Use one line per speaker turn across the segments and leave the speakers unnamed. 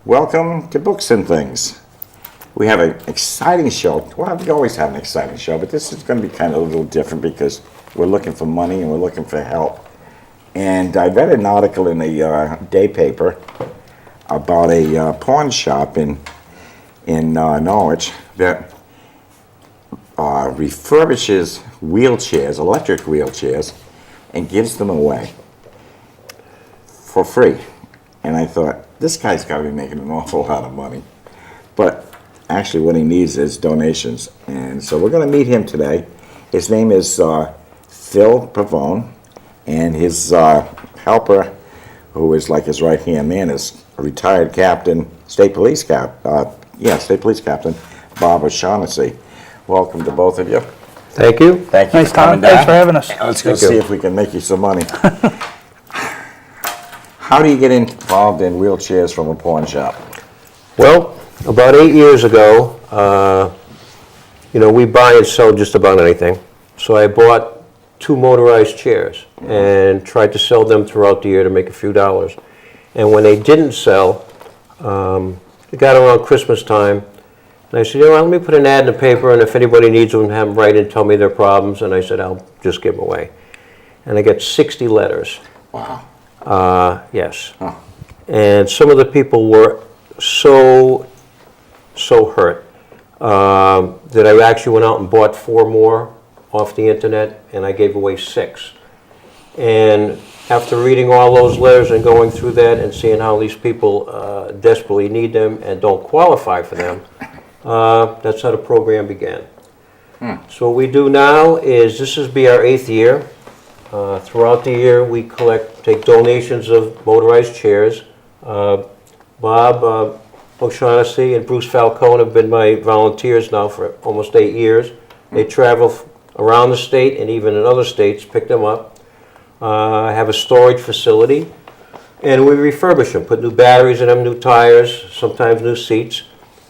Welcome to Books and Things. We have an exciting show. Well, we always have an exciting show, but this is going to be kind of a little different because we're looking for money and we're looking for help. And I read an article in a day paper about a pawn shop in Norwich that refurbishes wheelchairs, electric wheelchairs, and gives them away for free. And I thought, this guy's got to be making an awful lot of money. But actually what he needs is donations. And so we're going to meet him today. His name is Phil Pavone, and his helper, who is like his right-hand man, is a retired captain, state police captain, Bob O'Shaughnessy. Welcome to both of you.
Thank you.
Thank you
Nice,
for coming
Tom. Thanks
down.
for having us.
Let's go see if we can make you some money. How do you get involved in wheelchairs from a pawn shop?
Well, about 8 years ago, we buy and sell just about anything. So I bought 2 motorized chairs and tried to sell them throughout the year to make a few dollars. And when they didn't sell, it got around Christmas time, and I said, let me put an ad in the paper, and if anybody needs them, have them write and tell me their problems. And I said, I'll just give them away. And I got 60 letters.
Wow.
Yes.
Huh.
And some of the people were so hurt that I actually went out and bought 4 more off the internet, and I gave away 6. And after reading all those letters and going through that and seeing how these people desperately need them and don't qualify for them, that's how the program began. So what we do now is, this will be our 8th year. Throughout the year, we take donations of motorized chairs. Bob O'Shaughnessy and Bruce Falcone have been my volunteers now for almost 8 years. They travel around the state and even in other states, pick them up. I have a storage facility, and we refurbish them, put new batteries in them, new tires, sometimes new seats.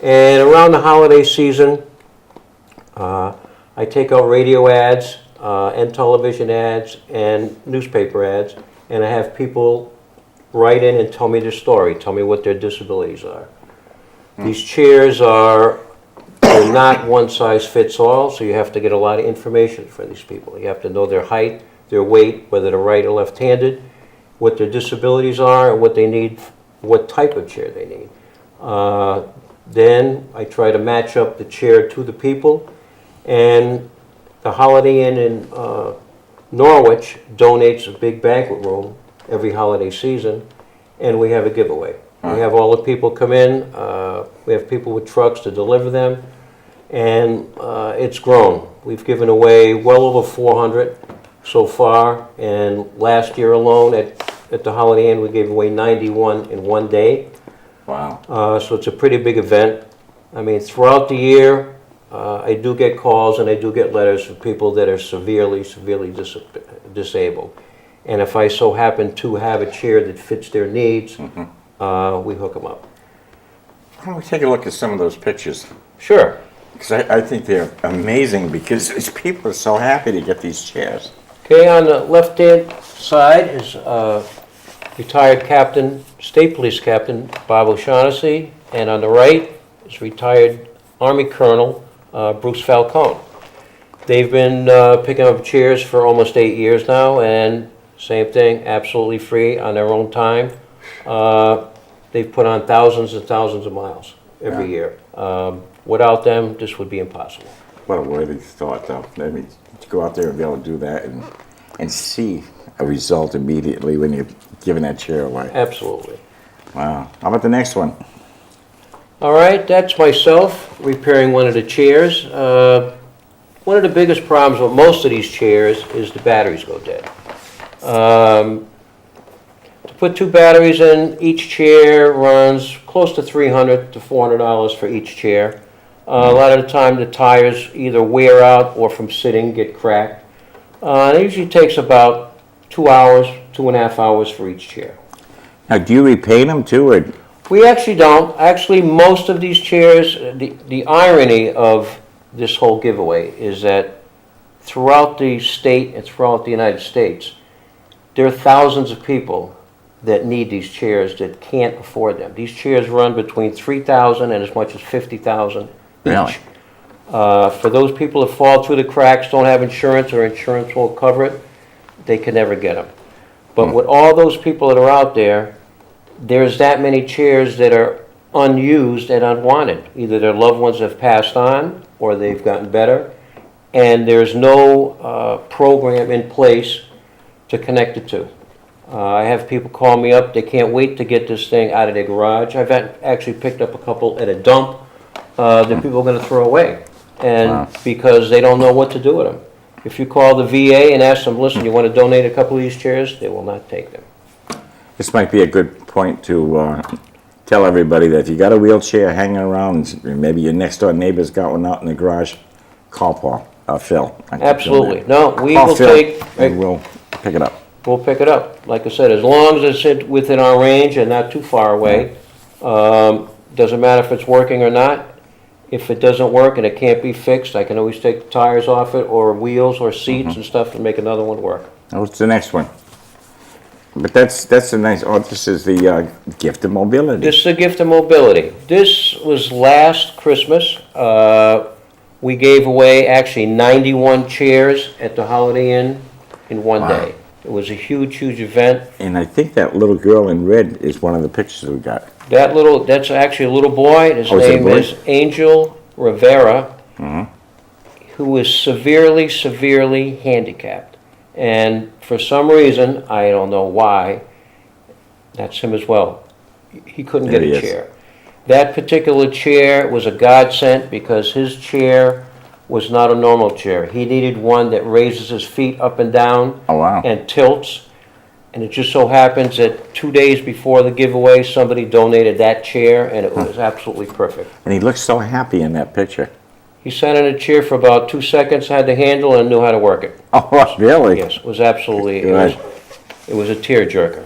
And around the holiday season, I take out radio ads and television ads and newspaper ads, and I have people write in and tell me their story, tell me what their disabilities are. These chairs they're not one size fits all, so you have to get a lot of information for these people. You have to know their height, their weight, whether they're right or left-handed, what their disabilities are, and what they need, what type of chair they need. Then I try to match up the chair to the people, and the Holiday Inn in Norwich donates a big banquet room every holiday season, and we have a giveaway. We have all the people come in, we have people with trucks to deliver them, and it's grown. We've given away well over 400 so far, and last year alone at the Holiday Inn we gave away 91 in one day.
Wow.
So it's a pretty big event. I mean, throughout the year, I do get calls and I do get letters from people that are severely disabled. And if I so happen to have a chair that fits their needs, we hook them up.
Why don't we take a look at some of those pictures?
Sure.
Because I think they're amazing, because these people are so happy to get these chairs.
Okay, on the left-hand side is retired captain, state police captain Bob O'Shaughnessy, and on the right is retired Army Colonel Bruce Falcone. They've been picking up chairs for almost 8 years now, and same thing, absolutely free on their own time. They've put on thousands and thousands of miles every year. Without them, this would be impossible.
What a worthy thought, though. I mean, to go out there and be able to do that and see a result immediately when you're giving that chair away.
Absolutely.
Wow. How about the next one?
All right, that's myself repairing one of the chairs. One of the biggest problems with most of these chairs is the batteries go dead. To put 2 batteries in, each chair runs close to $300 to $400 for each chair. A lot of the time the tires either wear out or from sitting get cracked. It usually takes about 2 hours, 2.5 hours for each chair.
Now, do you repaint them too, or?
We actually don't. Actually, most of these chairs, the irony of this whole giveaway is that throughout the state and throughout the United States, there are thousands of people that need these chairs that can't afford them. These chairs run between $3,000 and as much as $50,000 each.
Really?
For those people that fall through the cracks, don't have insurance, or insurance won't cover it, they can never get them. But with all those people that are out there, there's that many chairs that are unused and unwanted. Either their loved ones have passed on, or they've gotten better, and there's no program in place to connect it to. I have people call me up, they can't wait to get this thing out of their garage. I've actually picked up a couple at a dump that people are going to throw away, and because they don't know what to do with them. If you call the VA and ask them, listen, you want to donate a couple of these chairs, they will not take them.
This might be a good point to tell everybody that if you got a wheelchair hanging around, and maybe your next door neighbor's got one out in the garage, call Phil.
Absolutely. No, we
Call
will
Phil,
take,
and we'll pick it up.
we'll pick it up. Like I said, as long as it's within our range and not too far away, doesn't matter if it's working or not. If it doesn't work and it can't be fixed, I can always take the tires off it, or wheels or seats and stuff, and make another one work.
What's the next one? But that's a nice, this is the gift of mobility.
This is a gift of mobility. This was last Christmas. We gave away actually 91 chairs at the Holiday Inn in one
Wow.
day. It was a huge, huge event.
And I think that little girl in red is one of the pictures we got.
That's actually a little boy. His
Oh, is it a
name
boy?
is Angel Rivera, who is severely, severely handicapped. And for some reason, I don't know why, that's him as well. He couldn't get
There he
a
is.
chair. That particular chair was a godsend because his chair was not a normal chair. He needed one that raises his feet up and down
Oh, wow.
and tilts. And it just so happens that 2 days before the giveaway, somebody donated that chair, and it was absolutely perfect.
And he looks so happy in that picture.
He sat in a chair for about 2 seconds, had the handle, and knew how to work it.
Oh, really?
Yes, it was absolutely,
Good.
it was a tearjerker.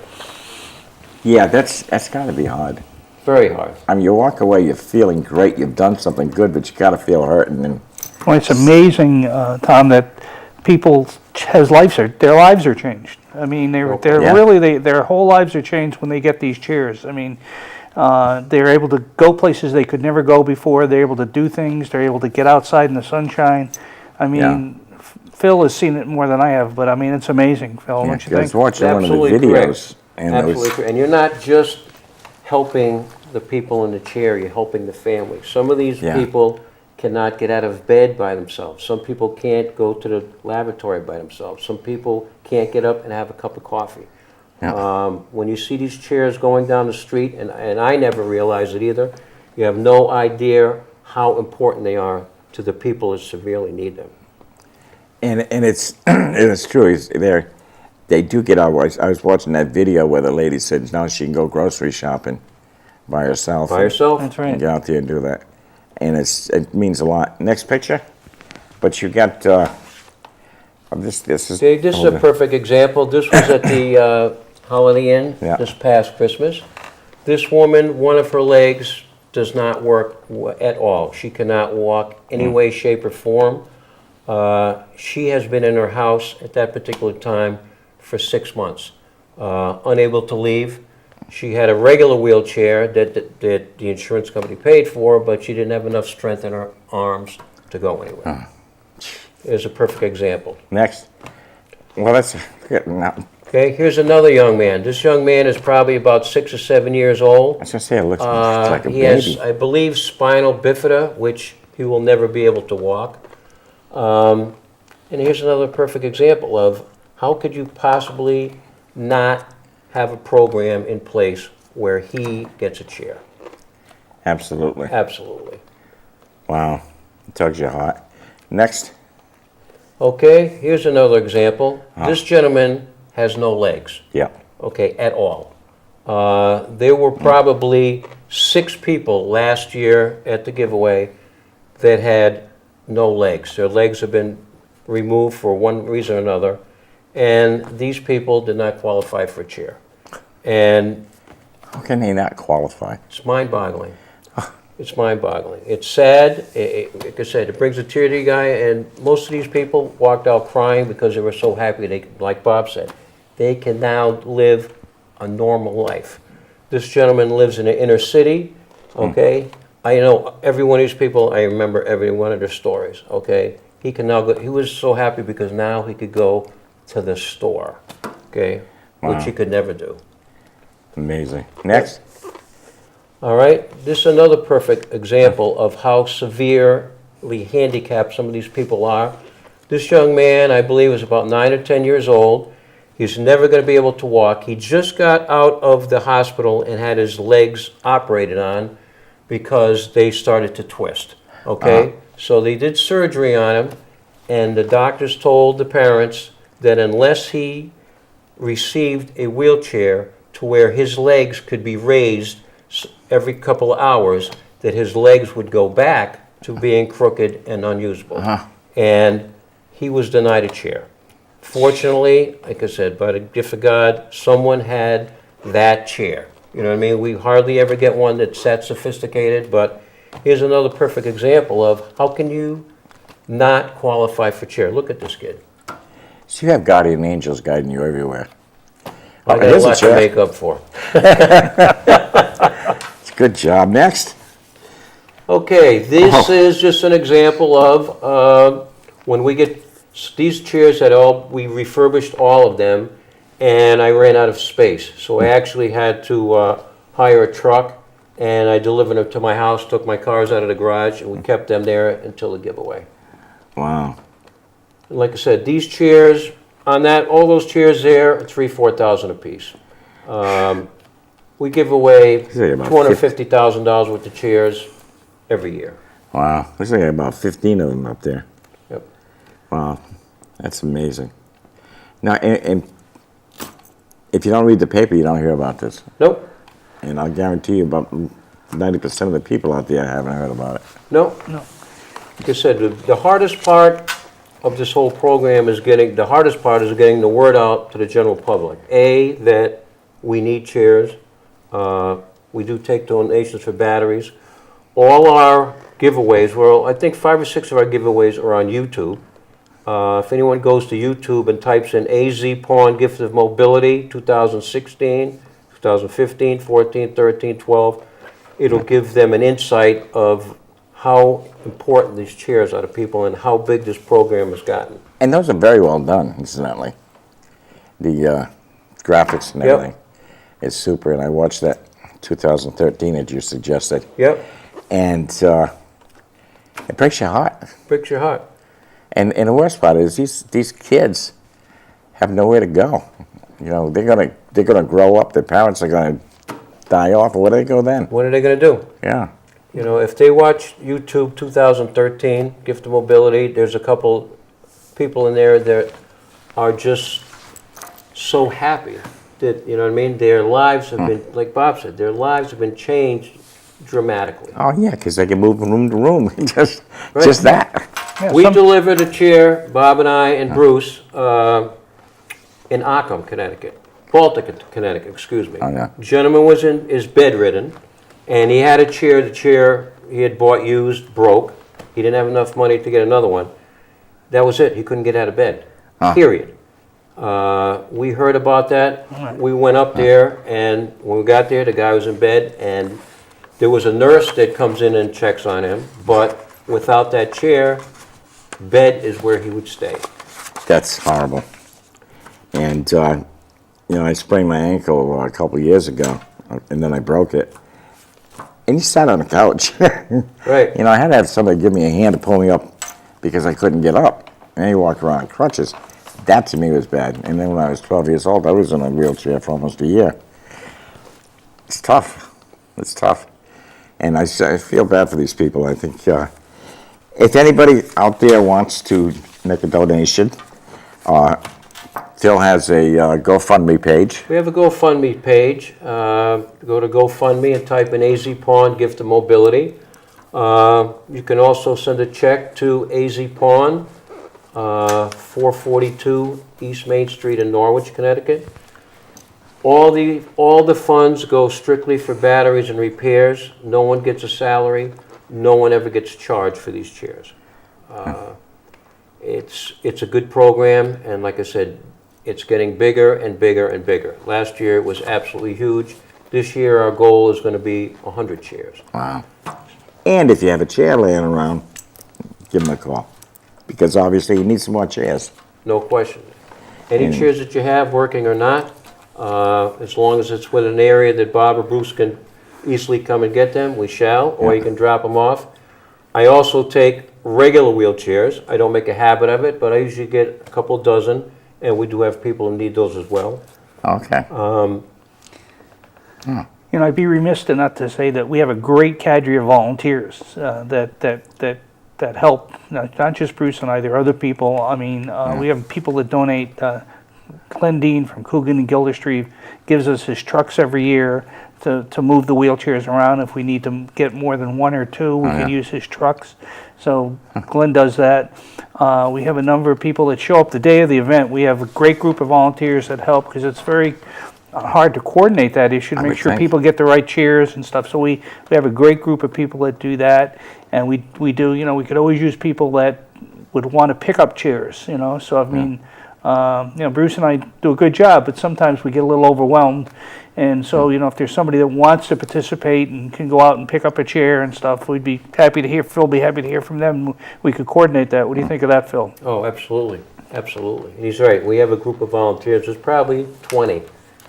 Yeah, that's got to be hard.
Very hard.
I mean, you walk away, you're feeling great, you've done something good, but you got to feel hurt, and then
Well, it's amazing, Tom, that people's their lives are changed. I mean, they're
Yeah.
really, their whole lives are changed when they get these chairs. I mean, they're able to go places they could never go before. They're able to do things. They're able to get outside in the sunshine. I mean, Phil has seen it more than I have, but I mean, it's amazing, Phil. Don't you
I was
think?
watching one of the
Absolutely
videos,
correct.
and
Absolutely correct. And you're not just helping the people in the chair, you're helping the family. Some of these
Yeah.
people cannot get out of bed by themselves. Some people can't go to the lavatory by themselves. Some people can't get up and have a cup of coffee.
Yeah.
When you see these chairs going down the street, and I never realized it either, you have no idea how important they are to the people that severely need them.
And it's and it's true. They do get out. I was watching that video where the lady said now she can go grocery shopping by herself.
By yourself?
That's
And
right.
get out there and do that. And it means a lot. Next picture. But you got this is.
Okay, this is a perfect example. This was at the Holiday Inn
Yeah.
this past Christmas. This woman, one of her legs does not work at all. She cannot walk any way, shape, or form. She has been in her house at that particular time for 6 months, unable to leave. She had a regular wheelchair that the insurance company paid for, but she didn't have enough strength in her arms to go anywhere. Here's a perfect example.
Next. Well, that's now.
Okay, here's another young man. This young man is probably about 6 or 7 years
I
old.
was gonna say it looks like a
He
baby.
has, I believe, spinal bifida, which he will never be able to walk. And here's another perfect example of how could you possibly not have a program in place where he gets a chair?
Absolutely.
Absolutely.
Wow. It tugs your heart. Next.
Okay, here's another example. This gentleman has no legs.
Yeah.
Okay, at all. There were probably 6 people last year at the giveaway that had no legs. Their legs have been removed for one reason or another, and these people did not qualify for a chair. And
How can they not qualify?
it's mind-boggling. It's mind-boggling. It's sad. Like I said, it brings a tear to the guy, and most of these people walked out crying because they were so happy. They, like Bob said, they can now live a normal life. This gentleman lives in the inner city, okay? I know every one of these people, I remember every one of their stories, okay? He can now go, he was so happy because now he could go to the store, okay? Which he could never do.
Amazing. Next.
All right, this is another perfect example of how severely handicapped some of these people are. This young man, I believe, is about 9 or 10 years old. He's never going to be able to walk. He just got out of the hospital and had his legs operated on because they started to twist, okay? So they did surgery on him, and the doctors told the parents that unless he received a wheelchair to where his legs could be raised every couple of hours, that his legs would go back to being crooked and unusable. And he was denied a chair. Fortunately, like I said, by the gift of God, someone had that chair. You know what I mean? We hardly ever get one that's that sophisticated, but here's another perfect example of how can you not qualify for chair. Look at this kid.
So you have guardian angels guiding you everywhere.
I got
it
a
is a
lot to
chair.
make up for.
It's a good job. Next.
Okay, this is just an example of when we get these chairs we refurbished all of them, and I ran out of space. So I actually had to hire a truck, and I delivered them to my house, took my cars out of the garage, and we kept them there until the giveaway.
Wow.
And like I said, these chairs, on that, all those chairs there, $3,000-4,000 a piece. We give away
Say about
$250,000 worth of chairs every year.
Wow. Looks like about 15 of them up there.
Yep.
Wow. That's amazing. Now, and if you don't read the paper, you don't hear about this.
Nope.
And I'll guarantee you about 90% of the people out there haven't heard about it.
Nope.
No.
Like I said, the hardest part of this whole program is getting the word out to the general public. A, that we need chairs. We do take donations for batteries. All our giveaways, well, I think 5 or 6 of our giveaways are on YouTube. If anyone goes to YouTube and types in AZ Pawn Gift of Mobility 2016, 2015, 14, 13, 12, it'll give them an insight of how important these chairs are to people and how big this program has gotten.
And those are very well done, incidentally. The graphics and
Yep.
everything is super. And I watched that 2013 that you suggested.
Yep,
And it breaks your heart.
breaks your heart.
And the worst part is these kids have nowhere to go. You know, they're gonna grow up. Their parents are gonna die off. Where do they go then?
What are they going to do?
Yeah.
You know, if they watch YouTube 2013, Gift of Mobility, there's a couple people in there that are just so happy that, you know what I mean, their lives have been, like Bob said, their lives have been changed dramatically.
Oh yeah, because they can move from room to room. just
Right.
that.
Yeah,
We delivered a chair, Bob and I and Bruce, in Ockham, Connecticut. Baltic, Connecticut, excuse me.
Oh, yeah.
Gentleman is bedridden, and he had a chair. The chair he had bought used broke. He didn't have enough money to get another one. That was it. He couldn't get out of bed. Period. We heard about that. We went up there, and when we got there, the guy was in bed, and there was a nurse that comes in and checks on him. But without that chair, bed is where he would stay.
That's horrible. And you know, I sprained my ankle a couple of years ago, and then I broke it. And he sat on the couch.
Right.
You know, I had to have somebody give me a hand to pull me up because I couldn't get up. And he walked around on crutches. That to me was bad. And then when I was 12 years old, I was in a wheelchair for almost a year. It's tough. It's tough. And I feel bad for these people. I think if anybody out there wants to make a donation, Phil has a GoFundMe page.
We have a GoFundMe page. Go to GoFundMe and type in AZ Pawn Gift of Mobility. You can also send a check to AZ Pawn, 442 East Main Street in Norwich, Connecticut. All the funds go strictly for batteries and repairs. No one gets a salary. No one ever gets charged for these chairs. It's a good program, and like I said, it's getting bigger and bigger and bigger. Last year it was absolutely huge. This year our goal is going to be 100 chairs.
Wow. And if you have a chair laying around, give them a call. Because obviously you need some more chairs.
No question. Any chairs that you have, working or not, as long as it's within an area that Bob or Bruce can easily come and get them, we shall, or you can drop them off. I also take regular wheelchairs. I don't make a habit of it, but I usually get a couple dozen, and we do have people who need those as well.
Okay.
You know, I'd be remiss to not to say that we have a great cadre of volunteers that help, not just Bruce and I, there are other people. I mean, we have people that donate. Glenn Dean from Coogan and Gildersleeve gives us his trucks every year to move the wheelchairs around. If we need to get more than one or two, we can use his trucks. So Glenn does that. We have a number of people that show up the day of the event. We have a great group of volunteers that help because it's very hard to coordinate that issue to
I
make
would
sure
think.
people get the right chairs and stuff. So we have a great group of people that do that. And we do, you know, we could always use people that would want to pick up chairs, you know. So I mean, you know, Bruce and I do a good job, but sometimes we get a little overwhelmed. And so, you know, if there's somebody that wants to participate and can go out and pick up a chair and stuff, we'd be happy to hear, Phil be happy to hear from them. We could coordinate that. What do you think of that, Phil?
Oh, absolutely, absolutely. And he's right. We have a group of volunteers. There's probably 20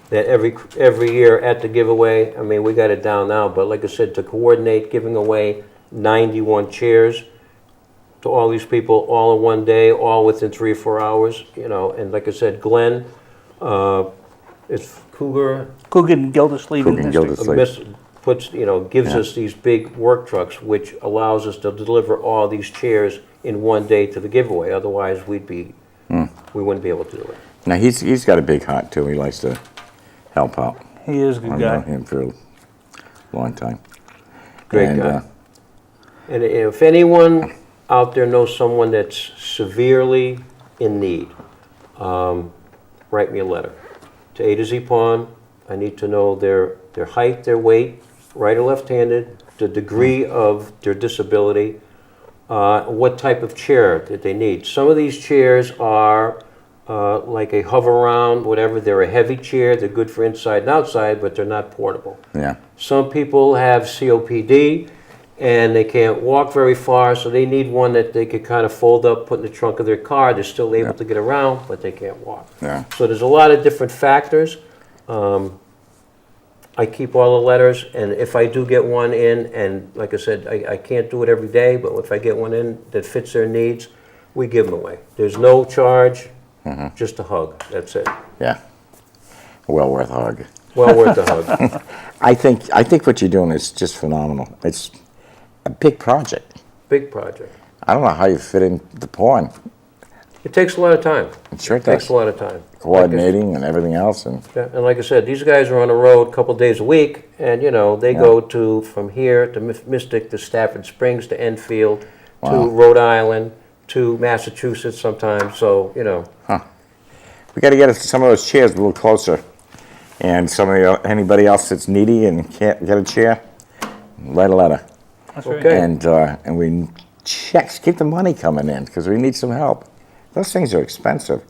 that every year at the giveaway. I mean, we got it down now, but like I said, to coordinate giving away 91 chairs to all these people all in one day, all within 3 or 4 hours, you know. And like I said, Glenn, it's
Coogan and Gildersleeve
Coogan
and
and
Mystic.
Gildersleeve.
puts, you know, gives us these big work trucks, which allows us to deliver all these chairs in one day to the giveaway. Otherwise, we wouldn't be able to do it.
Now, he's got a big heart, too. He likes to help out.
He is a good
I've
guy.
known him for a long time.
Great
And,
guy. And if anyone out there knows someone that's severely in need, write me a letter to A to Z Pawn. I need to know their height, their weight, right or left-handed, the degree of their disability, what type of chair that they need. Some of these chairs are like a hover around, whatever. They're a heavy chair. They're good for inside and outside, but they're not portable.
Yeah.
Some people have COPD and they can't walk very far, so they need one that they could kind of fold up, put in the trunk of their car. They're still able to get around, but they can't walk.
Yeah.
So there's a lot of different factors. I keep all the letters, and if I do get one in, and like I said, I can't do it every day, but if I get one in that fits their needs, we give them away. There's no charge, just a hug. That's it.
Yeah. Well worth a hug.
Well worth the hug.
I think what you're doing is just phenomenal. It's a big project.
Big project.
I don't know how you fit in the pawn.
It takes a lot of time.
It sure
It takes
does.
a lot of time.
Coordinating and everything else. And
Yeah, and like I said, these guys are on the road a couple days a week, and you know they go to from here to Mystic to Stafford Springs to Enfield to Rhode Island to Massachusetts sometimes. So you know,
we got to get some of those chairs a little closer. And anybody else that's needy and can't get a chair, write a letter.
That's right.
Okay.
And we keep the money coming in because we need some help. Those things are expensive.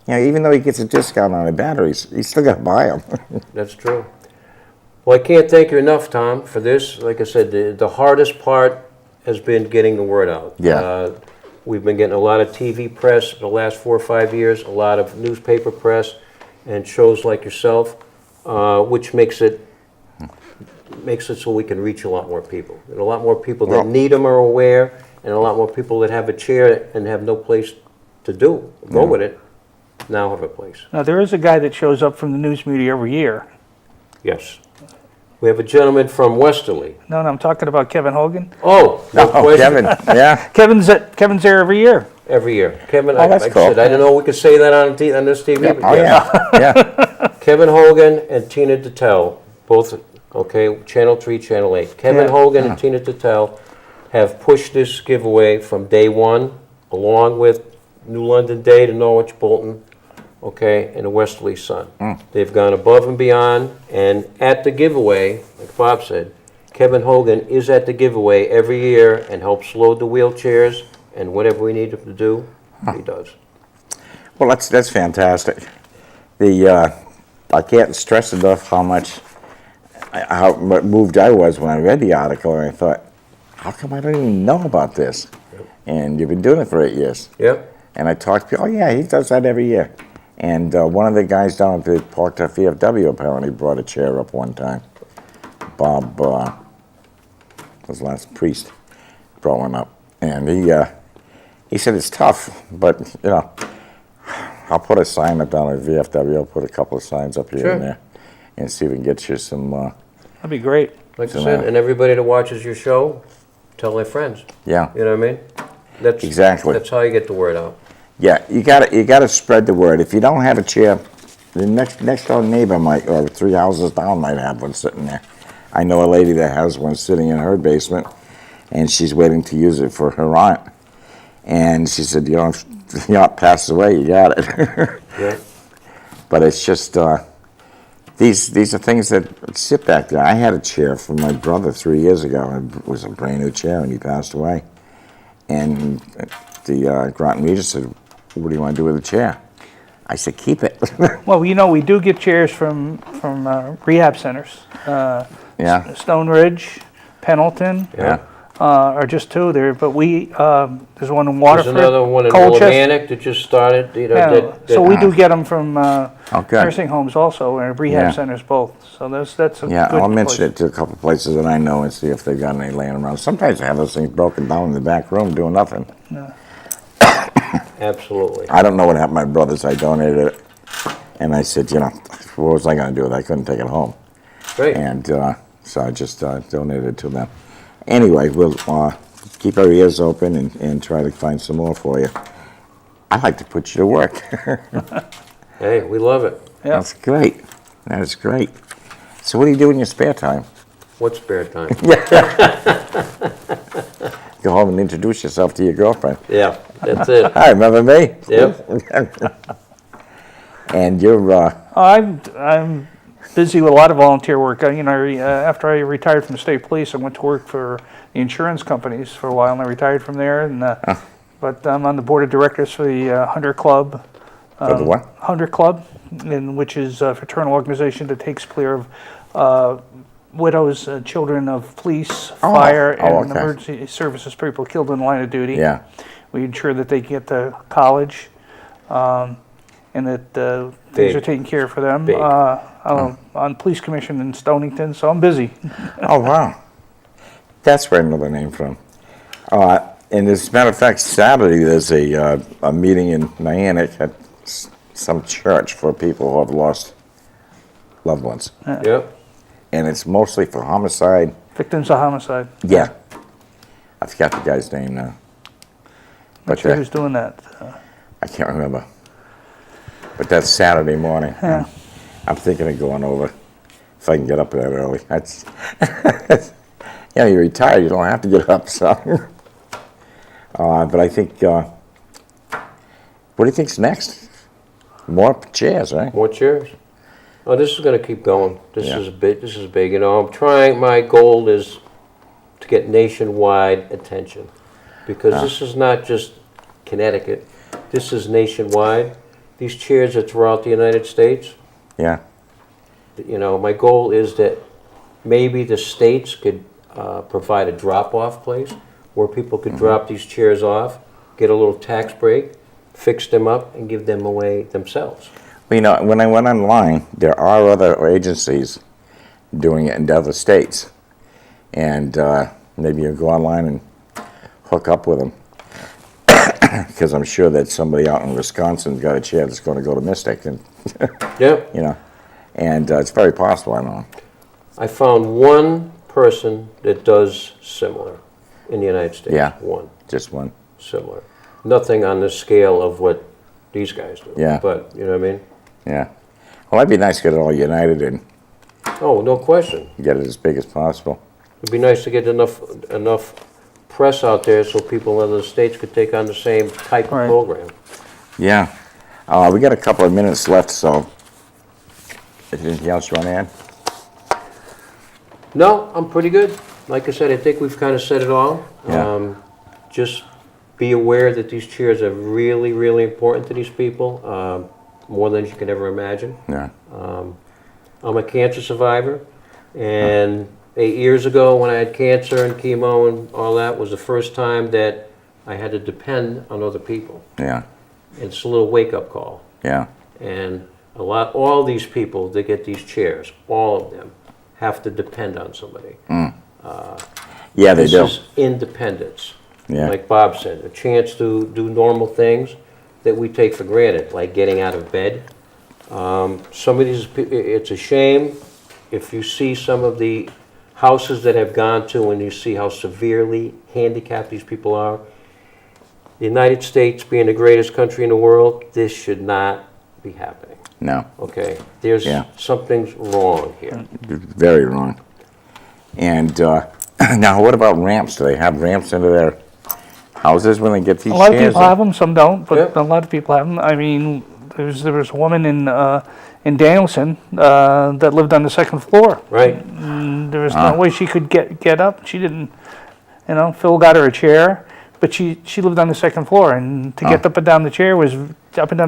You know, even though he gets a discount on the batteries, he's still got to buy them.
that's true. Well, I can't thank you enough, Tom, for this. Like I said, the hardest part has been getting the word out.
Yeah.
We've been getting a lot of TV press the last 4 or 5 years, a lot of newspaper press, and shows like yourself, which makes it so we can reach a lot more people. And a lot more people that need them are aware, and a lot more people that have a chair and have no place to go with it, now have a place.
Now, there is a guy that shows up from the news media every year.
Yes. We have a gentleman from Westerly.
No, I'm talking about Kevin Hogan.
Oh, no question.
Kevin, yeah.
Kevin's there every year.
Every year. Kevin,
Oh, that's
like
cool.
I said, I didn't know we could say that on this TV.
Yeah.
but
Oh,
yes.
yeah.
Kevin Hogan and Tina Detel, both, okay, Channel 3, Channel 8. Kevin
Yeah.
Hogan and Tina Detel have pushed this giveaway from day one, along with New London Day to Norwich Bolton, okay, and the Westerly Sun. They've gone above and beyond, and at the giveaway, like Bob said, Kevin Hogan is at the giveaway every year and helps load the wheelchairs, and whatever we need him to do, he does.
Well, that's fantastic. I can't stress enough how how moved I was when I read the article, and I thought, how come I don't even know about this? And you've been doing it for 8 years.
Yep.
And I talked to people, oh yeah, he does that every year. And one of the guys down at the Park VFW apparently brought a chair up one time. Bob, was the last priest, brought one up. And he said it's tough, but you know, I'll put a sign up down at VFW. I'll put a couple of signs up here
Sure.
and there, and see if we can get you some.
That'd be great.
Like I
So
said,
now-
and everybody that watches your show, tell their friends.
Yeah,
You know what I mean? That's
Exactly.
That's how you get the word out.
yeah. You gotta spread the word. If you don't have a chair, the next door neighbor might, or 3 houses down might have one sitting there. I know a lady that has one sitting in her basement, and she's waiting to use it for her aunt. And she said, you know, if the aunt passes away, you got it.
Yeah.
But it's just, these are things that sit back there. I had a chair from my brother 3 years ago, and it was a brand new chair, and he passed away. And the Groton Regis said, what do you want to do with the chair? I said, keep it.
Well, you know, we do get chairs from rehab centers.
Yeah.
Stone Ridge, Pendleton,
Yeah.
are just two there. But we there's one in
There's
Waterford,
another one in
Colchester.
Willimantic that just started. You know,
Yeah,
that
so we do get them from
Okay.
nursing homes also, and rehab
Yeah.
centers both. So that's a
Yeah,
good
I'll mention
place.
it to a couple places that I know and see if they've got any laying around. Sometimes they have those things broken down in the back room doing nothing.
Absolutely.
I don't know what happened to my brother's. I donated it. And I said, you know, what was I going to do with it? I couldn't take it home.
Great.
And so I just donated it to them. Anyway, we'll keep our ears open and try to find some more for you. I'd like to put you to work.
Hey, we love it.
Yeah.
That's great. That is great. So what do you do in your spare time?
What's spare time?
Go home and introduce yourself to your girlfriend.
Yeah, that's it.
Hi, remember me?
Yep.
And you're,
I'm busy with a lot of volunteer work. After I retired from the state police, I went to work for the insurance companies for a while, and I retired from there. And but I'm on the board of directors for the Hunter Club.
for the what?
Hunter Club, which is a fraternal organization that takes care of widows, children of police, fire, and
okay.
emergency services people killed in the line of duty.
Yeah.
We ensure that they get to college, and that things
Big.
are taken care of for them.
Big.
I'm on police commission in Stonington, so I'm busy.
Oh, wow. That's where I know the name from. And as a matter of fact, Saturday there's a meeting in Niantic at some church for people who have lost loved ones.
Yep.
And it's mostly for homicide.
Victims of homicide.
Yeah. I forgot the guy's name now.
Not
But
sure who's doing that.
I can't remember. But that's Saturday morning.
Yeah.
I'm thinking of going over if I can get up that early. That's, yeah, you're retired. You don't have to get up, so. But I think, what do you think's next? More chairs, right?
More chairs. Oh, this is going to keep going. This
Yeah.
is big. This is big. You know, I'm trying. My goal is to get nationwide attention, because this is not just Connecticut. This is nationwide. These chairs are throughout the United States.
Yeah.
You know, my goal is that maybe the states could provide a drop-off place where people could drop these chairs off, get a little tax break, fix them up, and give them away themselves.
Well, you know, when I went online, there are other agencies doing it in other states. And maybe you go online and hook up with them. Because I'm sure that somebody out in Wisconsin's got a chair that's going to go to Mystic, and
Yeah.
you know, and it's very possible. I know.
I found one person that does similar in the United States.
Yeah.
One
Just one.
similar. Nothing on the scale of what these guys do.
Yeah.
But, you know what I mean?
Yeah. Well, that'd be nice to get it all united and
Oh, no question.
get it as big as possible.
It'd be nice to get enough press out there so people in other states could take on the same type
Right.
of program.
Yeah. We got a couple of minutes left, so anything else you want to add?
No, I'm pretty good. Like I said, I think we've kind of said it all.
Yeah.
Just be aware that these chairs are really, really important to these people. more than you can ever imagine.
Yeah.
I'm a cancer survivor, and 8 years ago when I had cancer and chemo and all that was the first time that I had to depend on other people.
Yeah.
It's a little wake-up call.
Yeah.
And all these people that get these chairs, all of them, have to depend on somebody.
Yeah, they
This
do.
is independence.
Yeah.
Like Bob said, a chance to do normal things that we take for granted, like getting out of bed. Some of these, it's a shame if you see some of the houses that have gone to and you see how severely handicapped these people are. The United States being the greatest country in the world, this should not be happening.
No.
Okay, there's
Yeah.
something's wrong here.
Very wrong. And now, what about ramps? Do they have ramps into their houses when they get these
A lot of
chairs?
people have them, some don't, but
Yeah.
a lot of people have them. I mean, there was a woman in Danielson that lived on the second floor.
Right?
There was no way she could get up. She didn't, Phil got her a chair, but she lived on the second floor, and to get up and down the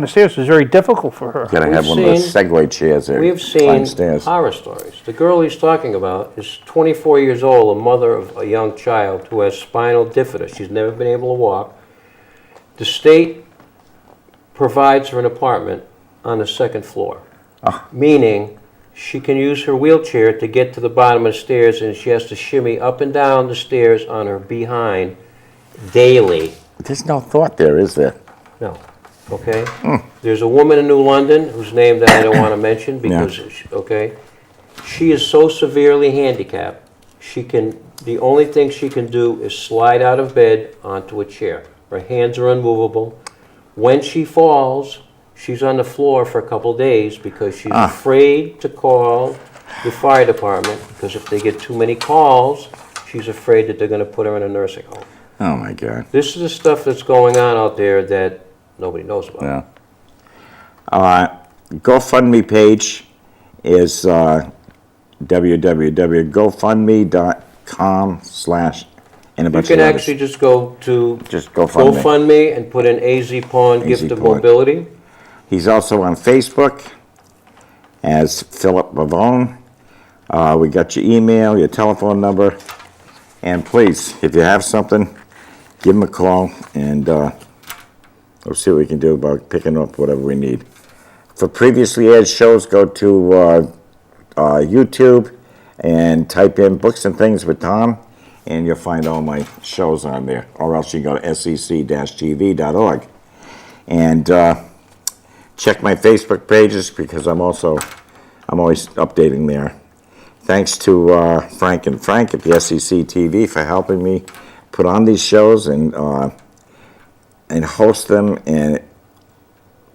stairs was very difficult for her.
Gotta have
We've
one of those
seen-
Segway chairs there.
We've
climb
seen
stairs.
horror stories. The girl he's talking about is 24 years old, a mother of a young child who has spinal bifida. She's never been able to walk. The state provides her an apartment on the second floor, meaning she can use her wheelchair to get to the bottom of the stairs, and she has to shimmy up and down the stairs on her behind daily.
There's no thought there, is there?
No, okay? There's a woman in New London whose name that I don't want to mention because, she is so severely handicapped, the only thing she can do is slide out of bed onto a chair. Her hands are unmovable. When she falls, she's on the floor for a couple days because she's afraid to call the fire department because if they get too many calls, she's afraid that they're going to put her in a nursing home.
Oh, my God.
This is the stuff that's going on out there that nobody knows about.
Yeah. GoFundMe page is www.gofundme.com/.
You can actually just go to
Just GoFundMe.
GoFundMe and put in AZ Pawn
AZ
Gift of
Pawn.
Mobility.
He's also on Facebook as Philip Pavone. We got your email, your telephone number, and please, if you have something, give him a call, and we'll see what we can do about picking up whatever we need. For previously aired shows, go to YouTube and type in Books and Things with Tom, and you'll find all my shows on there, or else you can go to sec-tv.org. And check my Facebook pages because I'm always updating there. Thanks to Frank and Frank at the SEC TV for helping me put on these shows and host them. And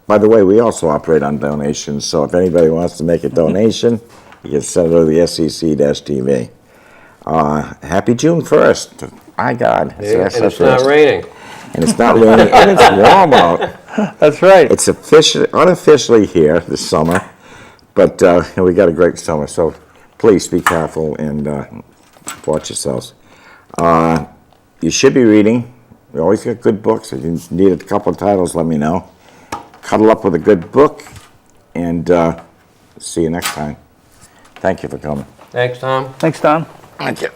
by the way, we also operate on donations, so if anybody wants to make a donation, you can send it to the SEC-TV. Happy June 1st. My God.
And it's not raining.
And it's not raining, and it's warm out.
That's right.
It's unofficially here this summer, but we got a great summer, so please be careful and watch yourselves. You should be reading. We always got good books. If you need a couple of titles, let me know. Cuddle up with a good book, and see you next time. Thank you for coming.
Thanks, Tom.
Thanks, Don.
Thank you.